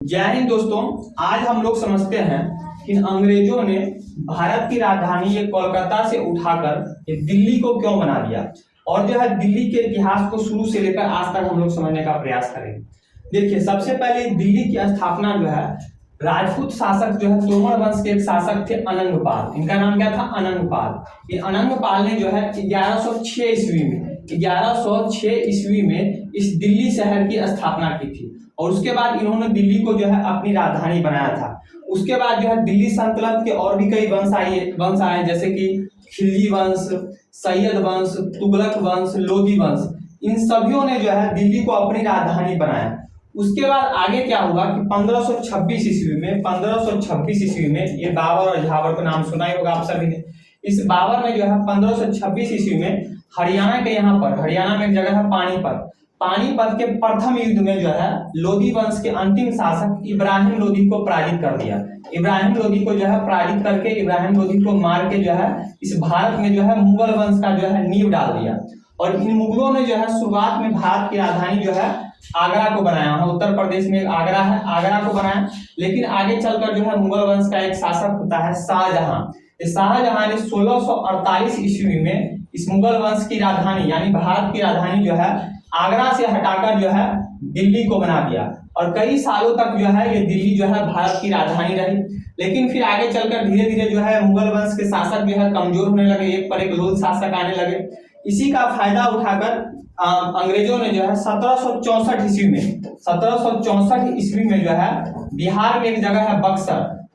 जय हिंद दोस्तों। आज हम लोग समझते हैं कि अंग्रेजों ने भारत की राजधानी ये कोलकाता से उठाकर ये दिल्ली को क्यों बना दिया, और जो है दिल्ली के इतिहास को शुरू से लेकर आज तक हम लोग समझने का प्रयास करेंगे। देखिए, सबसे पहले दिल्ली की स्थापना जो है राजपूत शासक जो है तोमर वंश के एक शासक थे अनंगपाल। इनका नाम क्या था? अनंगपाल। ये अनंगपाल ने जो है 1106 ईस्वी में इस दिल्ली शहर की स्थापना की थी, और उसके बाद इन्होंने दिल्ली को जो है अपनी राजधानी बनाया था। उसके बाद जो है दिल्ली सल्तनत के और भी कई वंश आए, जैसे कि खिलजी वंश, सैयद वंश, तुगलक वंश, लोदी वंश। इन सभियों ने जो है दिल्ली को अपनी राजधानी बनाया। उसके बाद आगे क्या हुआ कि 1526 ईस्वी में ये बाबर और झाबर का नाम सुना ही होगा आप सभी ने। इस बाबर ने जो है 1526 ईस्वी में हरियाणा के हरियाणा में एक जगह है पानीपत के प्रथम युद्ध में जो है लोदी वंश के अंतिम शासक इब्राहिम लोदी को पराजित कर दिया। इब्राहिम लोदी को जो है पराजित करके इब्राहिम लोदी को मार के जो है इस भारत में जो है मुगल वंश का जो है नींव डाल दिया। और इन मुगलों ने जो है शुरुआत में भारत की राजधानी जो है आगरा को बनाया। वहां उत्तर प्रदेश में आगरा है, आगरा को बनाया। लेकिन आगे चलकर जो है मुगल वंश का एक शासक होता है शाहजहां। शाहजहां ने 1648 ईस्वी में इस मुगल वंश की राजधानी यानी भारत की राजधानी जो है आगरा से हटाकर जो है दिल्ली को बना दिया। और कई सालों तक जो है ये दिल्ली जो है भारत की राजधानी रही। लेकिन फिर आगे चलकर धीरे धीरे जो है मुगल वंश के शासक जो है कमजोर होने लगे, एक पर एक लोध शासक आने लगे। इसी का फायदा उठाकर अंग्रेजों ने जो है 1764 ईस्वी में जो है बिहार में एक जगह है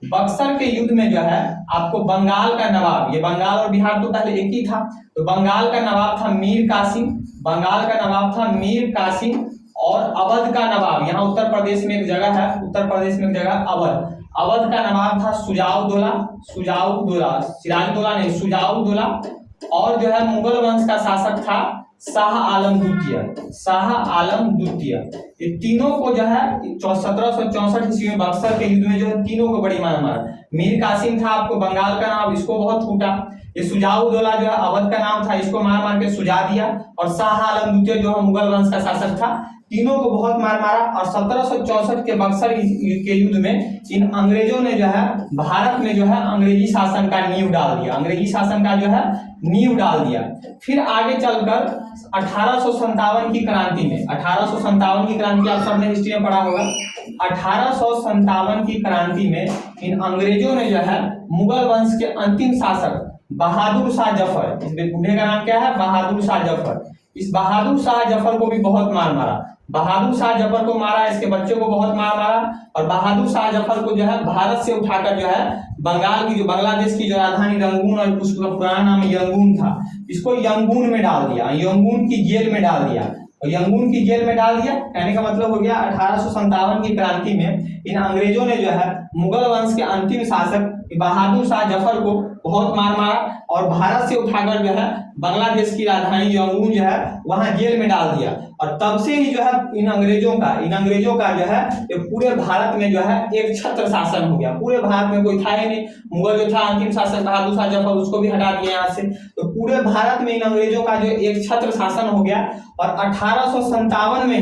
बक्सर के युद्ध में जो है आपको बंगाल का नवाब, ये बंगाल और बिहार तो पहले एक ही था, तो बंगाल का नवाब था मीर कासिम और अवध का नवाब, यहाँ उत्तर प्रदेश में एक जगह अवध का नवाब था सुजाउद्दौला। और जो है मुगल वंश का शासक था शाह आलम द्वितीय। ये तीनों को जो है 1764 ईस्वी में बक्सर के युद्ध में जो है तीनों को बड़ी मार मारा। मीर कासिम था आपको बंगाल का नाम, इसको बहुत फूटा। ये सुजाउद्दौला जो है अवध का नाम था, इसको मार मार के सुजा दिया। और शाह आलम द्वितीय जो है मुगल वंश का शासक था, तीनों को बहुत मार मारा। और 1764 के बक्सर के युद्ध में इन अंग्रेजों ने जो है भारत में जो है अंग्रेजी शासन का नींव डाल दिया। फिर आगे चलकर 1857 की क्रांति में, 1857 की क्रांति आप सबने हिस्ट्री में पढ़ा होगा। 1857 की क्रांति में इन अंग्रेजों ने जो है मुगल वंश के अंतिम शासक बहादुर शाह जफर, इस बूढ़े का नाम क्या है? बहादुर शाह जफर। इस बहादुर शाह जफर को भी बहुत मार मारा। बहादुर शाह जफर को मारा, इसके बच्चों को बहुत मार मारा। और बहादुर शाह जफर को जो है भारत से उठाकर जो है बांग्लादेश की जो राजधानी रंगून, और उसका पुराना नाम यंगून था, इसको यंगून में डाल दिया, यंगून की जेल में डाल दिया। और यंगून की जेल में डाल दिया कहने का मतलब हो गया 1857 की क्रांति में इन अंग्रेजों ने जो है मुगल वंश के अंतिम शासक बहादुर शाह जफर को बहुत मार मारा और भारत से उठाकर जो है बांग्लादेश की राजधानी यंगून जो है वहां जेल में डाल दिया। और तब से ही जो है इन अंग्रेजों का जो है ये पूरे भारत में जो है एक छत्र शासन हो गया। पूरे भारत में कोई था ही नहीं। मुगल जो था अंतिम शासक बहादुर शाह जफर, उसको भी हटा दिया यहाँ से। तो पूरे भारत में इन अंग्रेजों का जो एक छत्र शासन हो गया। और 1857 में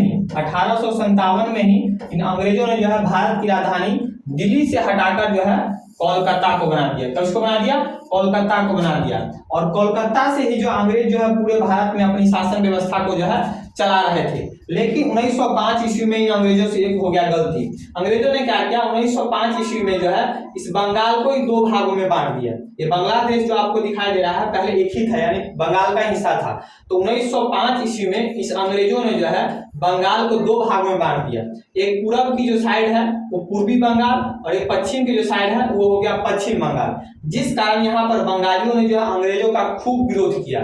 ही इन अंग्रेजों ने जो है भारत की राजधानी दिल्ली से हटाकर जो है कोलकाता को बना दिया। किसको बना दिया? कोलकाता को बना दिया। और कोलकाता से ही जो अंग्रेज जो है पूरे भारत में अपनी शासन व्यवस्था को जो है चला रहे थे। लेकिन 1905 ईस्वी में इन अंग्रेजों से एक हो गया गलती। अंग्रेजों ने क्या किया? 1905 ईस्वी में जो है इस बंगाल को ही दो भागों में बांट दिया। ये बांग्लादेश जो आपको दिखाई दे रहा है पहले एक ही था, यानी बंगाल का हिस्सा था। तो 1905 ईस्वी में इस अंग्रेजों ने जो है बंगाल को दो भागों में बांट दिया। एक पूरब की जो साइड है वो पूर्वी बंगाल, और एक पश्चिम की जो साइड है वो हो गया पश्चिम बंगाल। जिस कारण यहाँ पर बंगालियों ने जो है अंग्रेजों का खूब विरोध किया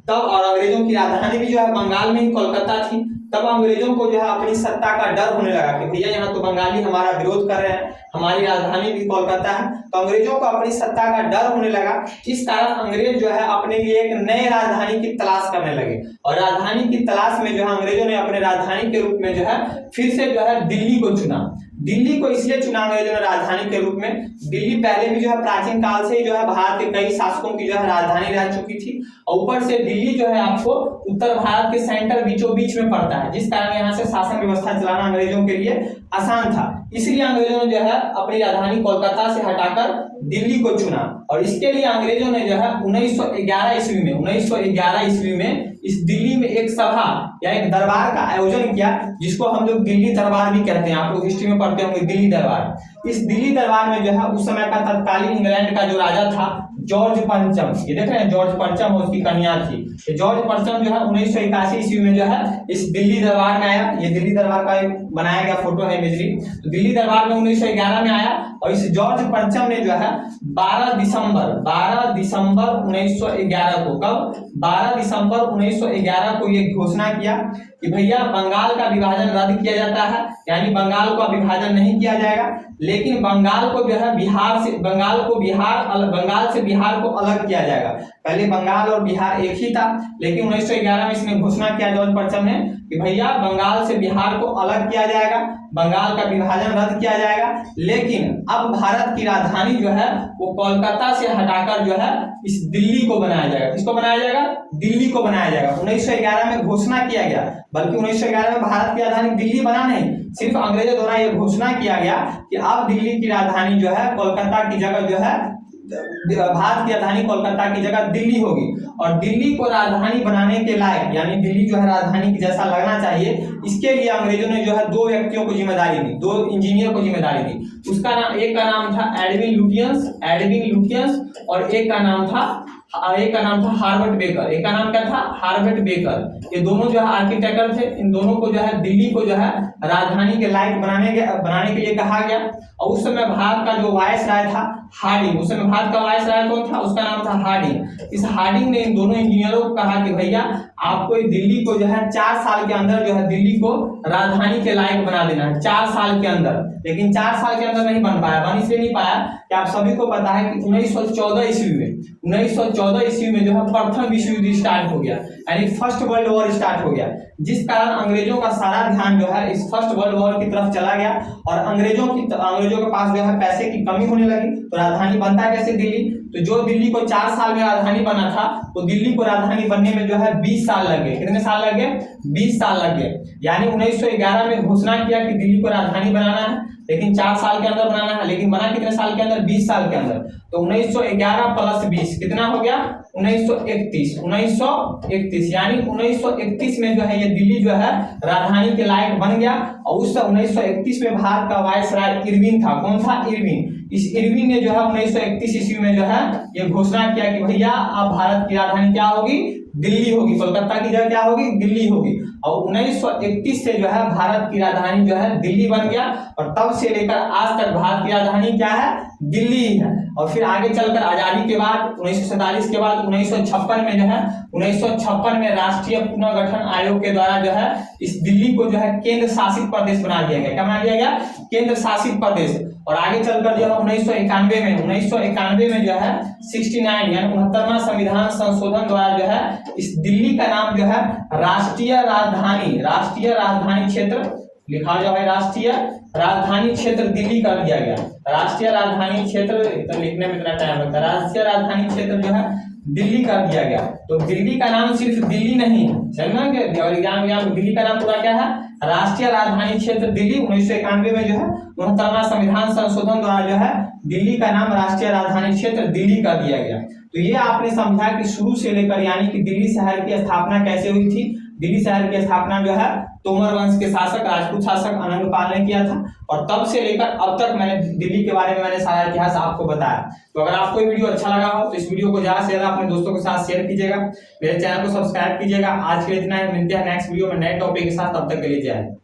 तब। और अंग्रेजों की राजधानी भी जो है बंगाल में ही कोलकाता थी। तब अंग्रेजों को जो है अपनी सत्ता का डर होने लगा कि भैया यहाँ तो बंगाली हमारा विरोध कर रहे हैं, हमारी राजधानी भी कोलकाता है। तो अंग्रेजों को अपनी सत्ता का डर होने लगा। इस कारण अंग्रेज जो है अपने लिए एक नए राजधानी की तलाश करने लगे। और राजधानी की तलाश में जो है अंग्रेजों ने अपने राजधानी के रूप में जो है फिर से जो है दिल्ली को चुना। दिल्ली को इसलिए चुना अंग्रेजों ने राजधानी के रूप में। दिल्ली पहले भी जो है प्राचीन काल से ही जो है भारत के कई शासकों की जो है राजधानी रह चुकी थी। और ऊपर से दिल्ली जो है आपको उत्तर भारत के सेंटर बीचों बीच में पड़ता है, जिस कारण यहाँ से शासन व्यवस्था चलाना अंग्रेजों के लिए आसान था। इसलिए अंग्रेजों ने जो है अपनी राजधानी कोलकाता से हटाकर दिल्ली को चुना। और इसके लिए अंग्रेजों ने जो है 1911 ईस्वी में इस दिल्ली में एक सभा या एक दरबार का आयोजन किया, जिसको हम लोग दिल्ली दरबार भी कहते हैं। आप लोग हिस्ट्री में पढ़ते होंगे दिल्ली दरबार। इस दिल्ली दरबार में जो है उस समय का तत्कालीन इंग्लैंड का जो राजा था जॉर्ज पंचम, ये देख रहे हैं जॉर्ज पंचम और उसकी कन्या थी। जॉर्ज पंचम जो है 1981 ईस्वी में जो है इस दिल्ली दरबार में आया। ये दिल्ली दरबार का एक बनाया गया फोटो है इमेजरी। तो दिल्ली दरबार में 1911 में आया और इस जॉर्ज पंचम ने जो है 12 दिसंबर 1911 को, कब 12 दिसंबर 1911 को ये घोषणा किया कि भैया बंगाल का विभाजन रद्द किया जाता है, यानी बंगाल का विभाजन नहीं किया जाएगा, लेकिन बंगाल को जो है बंगाल से बिहार को अलग किया जाएगा। पहले बंगाल और बिहार एक ही था, लेकिन 1911 में इसने घोषणा किया जॉर्ज पंचम ने कि भैया बंगाल से बिहार को अलग किया जाएगा, बंगाल का विभाजन रद्द किया जाएगा, लेकिन अब भारत की राजधानी जो है वो कोलकाता से हटाकर जो है इस दिल्ली को बनाया जाएगा। किसको बनाया जाएगा? दिल्ली को बनाया जाएगा। 1911 में घोषणा किया गया, बल्कि 1911 में भारत की राजधानी दिल्ली बना नहीं, सिर्फ अंग्रेजों द्वारा यह घोषणा किया गया कि अब दिल्ली की राजधानी जो है कोलकाता की जगह जो है भारत की राजधानी कोलकाता की जगह दिल्ली होगी। और दिल्ली को राजधानी बनाने के लायक, यानी दिल्ली जो है राजधानी की जैसा लगना चाहिए, इसके लिए अंग्रेजों ने जो है दो व्यक्तियों को जिम्मेदारी दी, दो इंजीनियर को जिम्मेदारी दी। उसका नाम, एक का नाम था एडविन लुटियंस और एक का नाम था हार्वर्ड बेकर। एक का नाम क्या था? Harvard baker. ये दोनों जो है आर्किटेक्ट थे। इन दोनों को जो है दिल्ली को जो है राजधानी के लायक बनाने के लिए कहा गया। और उस समय भारत का जो वायसराय था हार्डिंग, उस समय भारत का वायसराय कौन था? उसका नाम था हार्डिंग। इस हार्डिंग ने इन दोनों इंजीनियरों को कहा कि भैया आपको दिल्ली को जो है 4 साल के अंदर जो है दिल्ली को राजधानी के लायक बना देना है, 4 साल के अंदर। लेकिन 4 साल के अंदर नहीं बन पाया। बन इसलिए नहीं पाया कि आप सभी को पता है कि 1914 ईस्वी में जो है प्रथम विश्व युद्ध स्टार्ट हो गया, यानी फर्स्ट वर्ल्ड वॉर स्टार्ट हो गया, जिस कारण अंग्रेजों का सारा ध्यान जो है इस फर्स्ट वर्ल्ड वॉर की तरफ चला गया। और अंग्रेजों के पास जो है पैसे की कमी होने लगी, तो राजधानी बनता कैसे? दिल्ली। तो जो दिल्ली को 4 साल में राजधानी बना था, तो दिल्ली को राजधानी बनने में जो है 20 साल लग गए। कितने साल लग गए? 20 साल लग गए। यानी 1911 में घोषणा किया कि दिल्ली को राजधानी बनाना है, लेकिन 4 साल के अंदर बनाना है, लेकिन बना कितने साल के अंदर? 20 साल के अंदर। तो 1911 प्लस 20 कितना हो गया? 1931। यानी 1931 में जो है ये दिल्ली जो है राजधानी के लायक बन गया। और उस 1931 में भारत का वायसराय इरविन था। कौन था? इरविन। इस इरविन ने जो है 1931 ईस्वी में जो है ये घोषणा किया कि भैया अब भारत की राजधानी क्या होगी? दिल्ली होगी। कोलकाता की जगह क्या होगी? दिल्ली होगी। और 1931 से जो है भारत की राजधानी जो है दिल्ली बन गया। और तब से लेकर आज तक भारत की राजधानी क्या है? दिल्ली है। और फिर आगे चलकर आजादी के बाद 1947 के बाद 1956 में जो है 1956 में राष्ट्रीय पुनर्गठन आयोग के द्वारा जो है इस दिल्ली को जो है केंद्र शासित प्रदेश बना दिया गया। क्या बना दिया गया? केंद्र शासित प्रदेश। और आगे चलकर जो है 1991 में जो है 69 यानी 69वां संविधान संशोधन द्वारा जो है इस दिल्ली का नाम जो है राष्ट्रीय राजधानी क्षेत्र लिखा जो है राष्ट्रीय राजधानी क्षेत्र दिल्ली कर दिया गया। राष्ट्रीय राजधानी क्षेत्र तो लिखने में इतना टाइम लगता है। राष्ट्रीय राजधानी क्षेत्र जो है दिल्ली कर दिया गया। तो दिल्ली का नाम सिर्फ दिल्ली नहीं, समझना। और एग्जाम दिल्ली का नाम पूरा क्या है? राष्ट्रीय राजधानी क्षेत्र दिल्ली। 1991 में जो है 69वां संविधान संशोधन द्वारा जो है दिल्ली का नाम राष्ट्रीय राजधानी क्षेत्र दिल्ली कर दिया गया। तो ये आपने समझा कि शुरू से लेकर, यानी कि दिल्ली शहर की स्थापना कैसे हुई थी। दिल्ली शहर की स्थापना जो है तोमर वंश के शासक, राजपूत शासक अनंगपाल ने किया था। और तब से लेकर अब तक मैंने दिल्ली के बारे में मैंने सारा इतिहास आपको बताया। तो अगर आपको ये वीडियो अच्छा लगा हो तो इस वीडियो को ज्यादा से ज्यादा अपने दोस्तों के साथ शेयर कीजिएगा। मेरे चैनल को सब्सक्राइब कीजिएगा। आज के लिए इतना ही, मिलते हैं नेक्स्ट वीडियो में नए टॉपिक के साथ। तब तक के लिए जय हिंद।